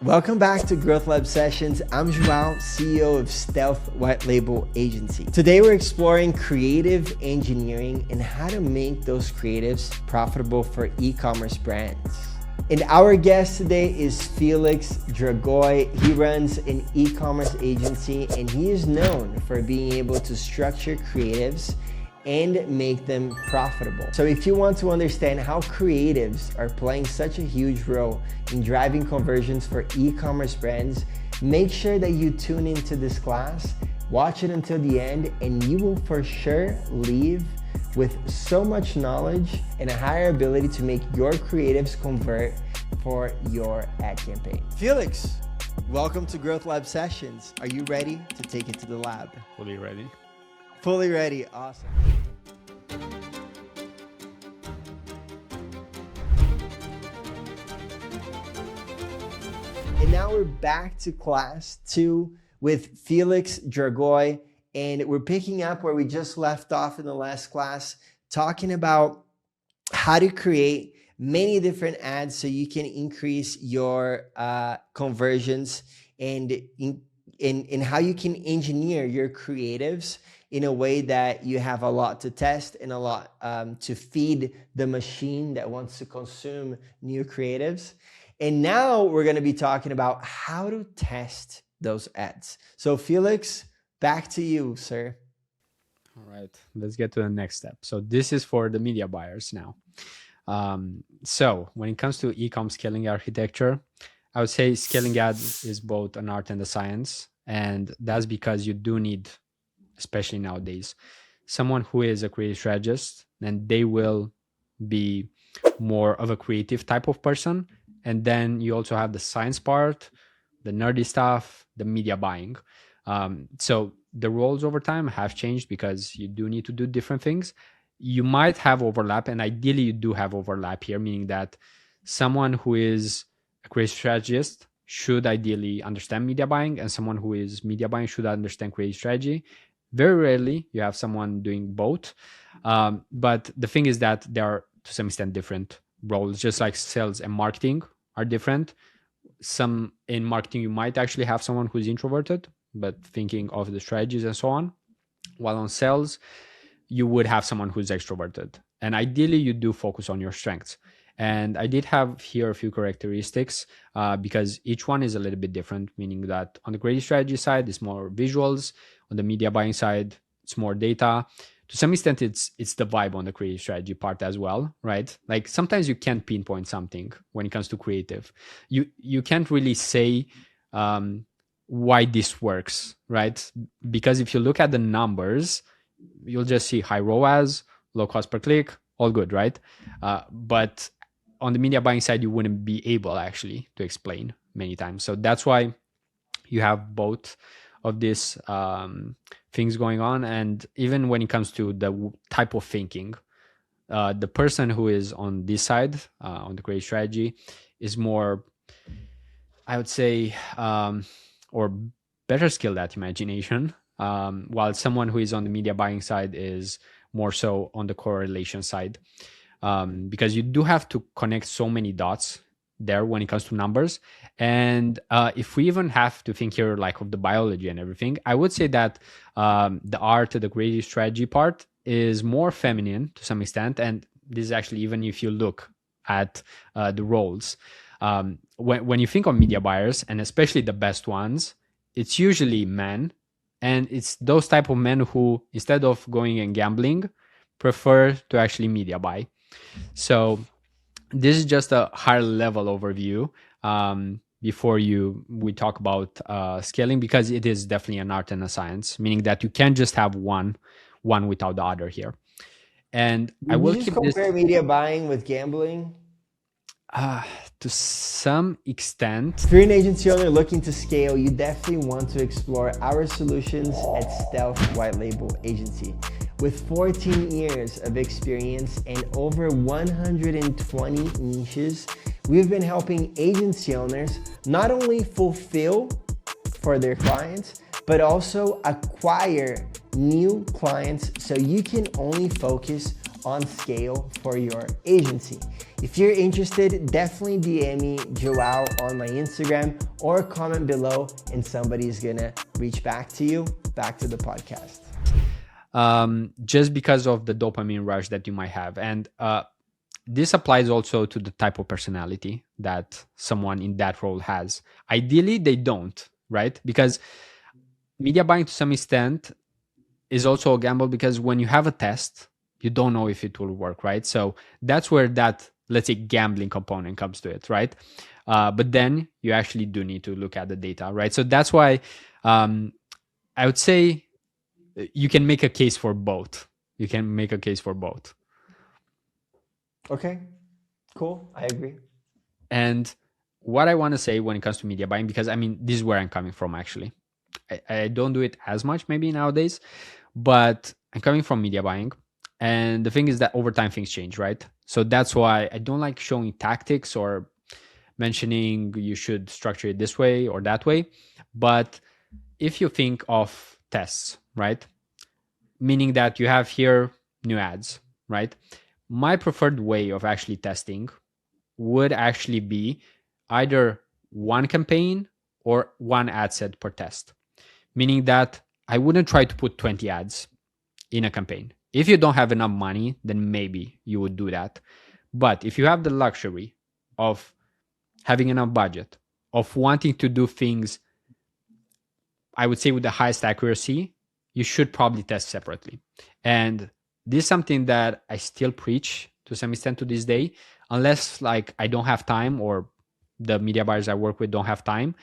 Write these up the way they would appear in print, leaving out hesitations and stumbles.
Welcome back to Growth Lab Sessions. I'm Joao, CEO of Stealth White Label Agency. Today we're exploring creative engineering and how to make those creatives profitable for e-commerce brands. And our guest today is Felix Dragoi. He runs an e-commerce agency and he is known for being able to structure creatives and make them profitable. So if you want to understand how creatives are playing such a huge role in driving conversions for e-commerce brands, make sure that you tune into this class, watch it until the end, and you will for sure leave with so much knowledge and a higher ability to make your creatives convert for your ad campaign. Felix, welcome to Growth Lab Sessions. Are you ready to take it to the lab? Fully ready. Fully ready, awesome. And now we're back to class 2 with Felix Dragoi, and we're picking up where we just left off in the last class, talking about how to create many different ads so you can increase your conversions and how you can engineer your creatives in a way that you have a lot to test and a lot to feed the machine that wants to consume new creatives. And now we're going to be talking about how to test those ads. So Felix, back to you, sir. All right, let's get to the next step. So this is for the media buyers now. So when it comes to e-com scaling architecture, I would say scaling ads is both an art and a science. And that's because you do need, especially nowadays, someone who is a creative strategist, and they will be more of a creative type of person. And then you also have the science part, the nerdy stuff, the media buying. So the roles over time have changed because you do need to do different things. You might have overlap, and ideally you do have overlap here, meaning that someone who is a creative strategist should ideally understand media buying, and someone who is media buying should understand creative strategy. Very rarely you have someone doing both. But the thing is that they are to some extent different roles, just like sales and marketing are different. Some in marketing, you might actually have someone who's introverted, but thinking of the strategies and so on. While on sales, you would have someone who's extroverted. And ideally, you do focus on your strengths. And I did have here a few characteristics because each one is a little bit different, meaning that on the creative strategy side, it's more visuals. On the media buying side, it's more data. To some extent, it's the vibe on the creative strategy part as well, right? Like sometimes you can't pinpoint something when it comes to creative. You can't really say why this works, right? Because if you look at the numbers, you'll just see high ROAS, low cost per click, all good, right? But on the media buying side, you wouldn't be able actually to explain many times. So that's why you have both of these things going on. And even when it comes to the type of thinking, the person who is on this side, on the creative strategy, is more, I would say, or better skilled at imagination, while someone who is on the media buying side is more so on the correlation side. Because you do have to connect so many dots there when it comes to numbers. And if we even have to think here like of the biology and everything, I would say that the art, the creative strategy part is more feminine to some extent. And this is actually, even if you look at the roles, when you think of media buyers, and especially the best ones, it's usually men. And it's those type of men who, instead of going and gambling, prefer to actually media buy. So this is just a higher level overview before we talk about scaling, because it is definitely an art and a science, meaning that you can't just have one without the other here. And I will keep this. Compare media buying with gambling? To some extent. If you're an agency owner looking to scale, you definitely want to explore our solutions at Stealth White Label Agency. With 14 years of experience and over 120 niches, we've been helping agency owners not only fulfill for their clients, but also acquire new clients so you can only focus on scale for your agency. If you're interested, definitely DM me, Joao, on my Instagram, or comment below and somebody's gonna reach back to you. Back to the podcast. Just because of the dopamine rush that you might have. And this applies also to the type of personality that someone in that role has. Ideally, they don't, right? Because media buying to some extent is also a gamble, because when you have a test, you don't know if it will work, right? So that's where that, let's say, gambling component comes to it, right? But then you actually do need to look at the data, right? So that's why I would say you can make a case for both. You can make a case for both. Okay, cool. I agree. And what I want to say when it comes to media buying, because I mean, this is where I'm coming from actually. I don't do it as much maybe nowadays, but I'm coming from media buying. And the thing is that over time things change, right? So that's why I don't like showing tactics or mentioning you should structure it this way or that way. But if you think of tests, right? Meaning that you have here new ads, right? My preferred way of actually testing would actually be either one campaign or one ad set per test, meaning that I wouldn't try to put 20 ads in a campaign. If you don't have enough money, then maybe you would do that. But if you have the luxury of having enough budget, of wanting to do things, I would say with the highest accuracy, you should probably test separately. And this is something that I still preach to some extent to this day, unless like I don't have time or the media buyers I work with don't have time.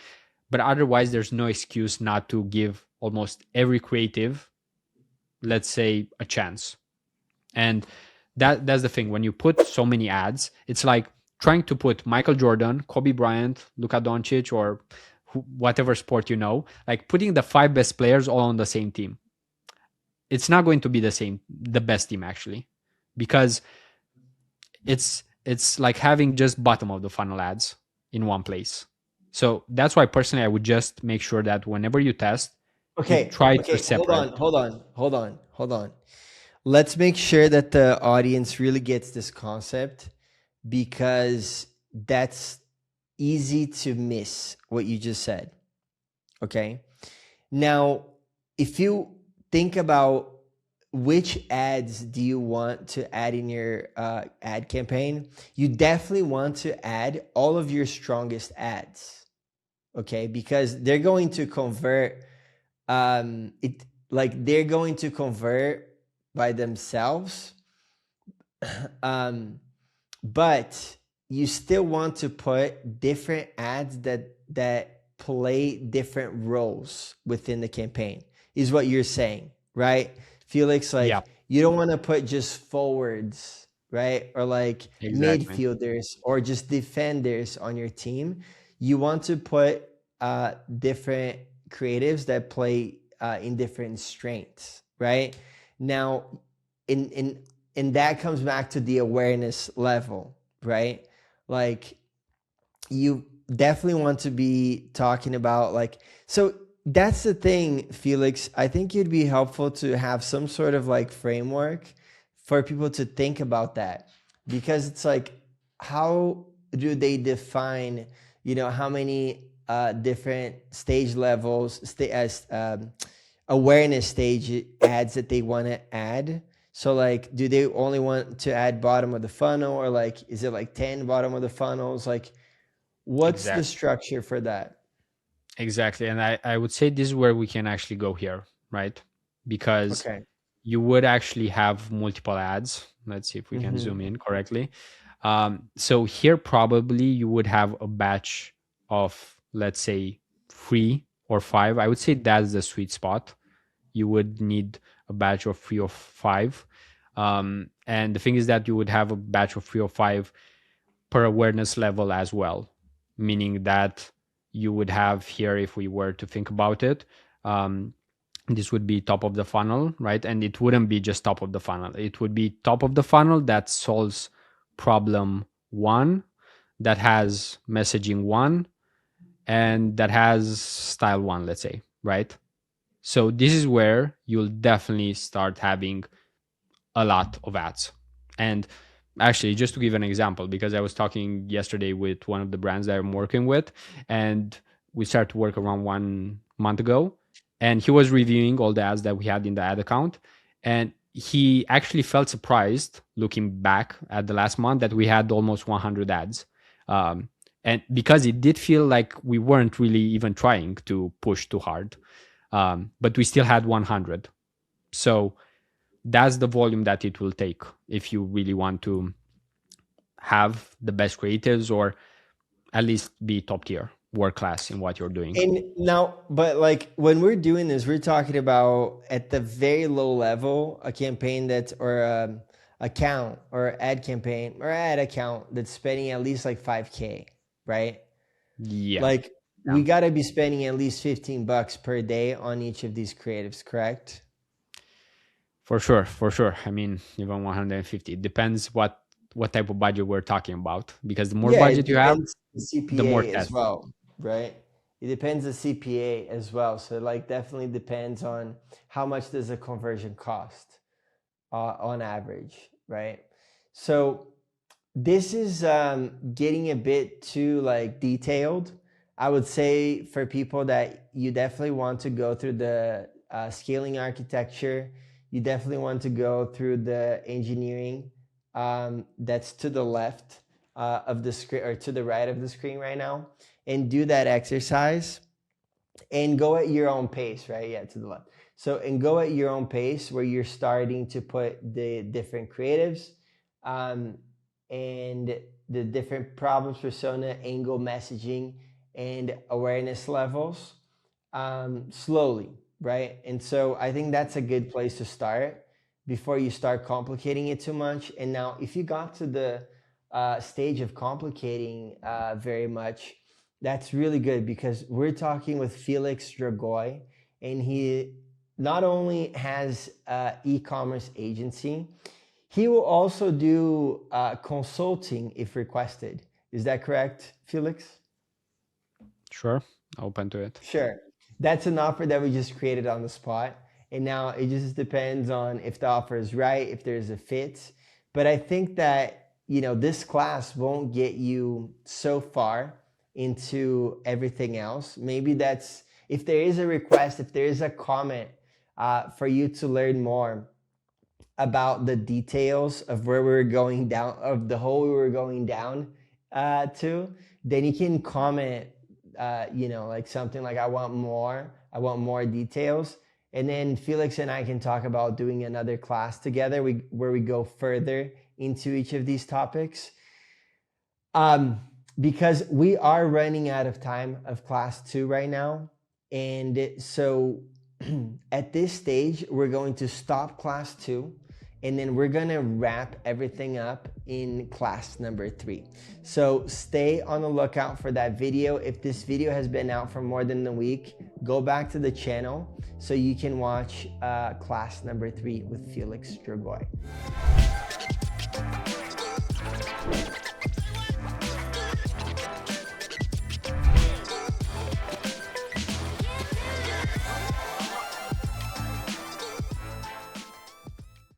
But otherwise, there's no excuse not to give almost every creative, let's say, a chance. And that's the thing. When you put so many ads, it's like trying to put Michael Jordan, Kobe Bryant, Luka Doncic, or whatever sport you know, like putting the 5 best players all on the same team. It's not going to be the best team actually, because it's like having just bottom of the funnel ads in one place. So that's why personally I would just make sure that whenever you test, you Okay, try to okay, separate. hold on. Let's make sure that the audience really gets this concept, because that's easy to miss what you just said. Okay. Now, if you think about which ads do you want to add in your ad campaign, you definitely want to add all of your strongest ads. Okay, because they're going to convert they're going to convert by themselves. But you still want to put different ads that play different roles within the campaign, is what you're saying, right, Felix? Like, Yeah, you don't want to put just forwards, right, or like exactly. midfielders or just defenders on your team. You want to put different creatives that play in different strengths, right? Now, in and that comes back to the awareness level, right? Like, you definitely want to be talking about, like, so that's the thing, Felix. I think it'd be helpful to have some sort of like framework for people to think about that, because it's like, how do they define, how many different stage levels, awareness stage ads that they want to add? So like, do they only want to add bottom of the funnel, or like, is it like 10 bottom of the funnels? Like, what's the Exactly. structure for that? Exactly. And I would say this is where we can actually go here, right? Because Okay. you would actually have multiple ads. Let's see if we can zoom Mm-hmm. in correctly. So here, probably you would have a batch of, let's say, 3 or 5. I would say that's the sweet spot. You would need a batch of 3 or 5. And the thing is that you would have a batch of 3 or 5 per awareness level as well, meaning that you would have here, if we were to think about it, this would be top of the funnel, right? And it wouldn't be just top of the funnel. It would be top of the funnel that solves problem 1, that has messaging 1, and that has style 1, let's say, right? So this is where you'll definitely start having a lot of ads. And actually, just to give an example, because I was talking yesterday with one of the brands that I'm working with, and we started to work around 1 month ago, and he was reviewing all the ads that we had in the ad account, and he actually felt surprised looking back at the last month that we had almost 100 ads. um, and because it did feel like we weren't really even trying to push too hard, but we still had 100. So that's the volume that it will take if you really want to have the best creatives, or at least be top tier, world class in what you're doing. And now, but like when we're doing this, we're talking about at the very low level, a campaign that's, or account or ad campaign or ad account that's spending at least like 5K, right? Yeah. Like Yeah. we got to be spending at least $15 per day on each of these creatives, correct? For sure, for sure. I mean, even 150. It depends what type of budget we're talking about. Because the more Yeah, it budget you have, depends the the more CPA as tests. well, right? It depends the CPA as well. So like definitely depends on how much does a conversion cost on average, right? So this is getting a bit too like detailed. I would say for people that you definitely want to go through the scaling architecture, you definitely want to go through the engineering that's to the left of the screen, or to the right of the screen right now, and do that exercise and go at your own pace, right? Yeah, to the left. So, and go at your own pace where you're starting to put the different creatives um, and the different problems, persona, angle, messaging, and awareness levels slowly, right? And so I think that's a good place to start before you start complicating it too much. And now, if you got to the stage of complicating very much, that's really good, because we're talking with Felix Dragoi, and he not only has an e-commerce agency, he will also do consulting if requested. Is that correct, Felix? Sure. Open to it. Sure. That's an offer that we just created on the spot. And now it just depends on if the offer is right, if there's a fit. But I think that, this class won't get you so far into everything else. Maybe that's, if there is a request, if there is a comment for you to learn more about the details of where we were going down, of the hole we were going down to, then you can comment, like something like, I want more details. And then Felix and I can talk about doing another class together where we go further into each of these topics. Because we are running out of time of class 2 right now. And so at this stage, we're going to stop class 2, and then we're going to wrap everything up in class number 3. So stay on the lookout for that video. If this video has been out for more than a week, go back to the channel so you can watch class number 3 with Felix Dragoi.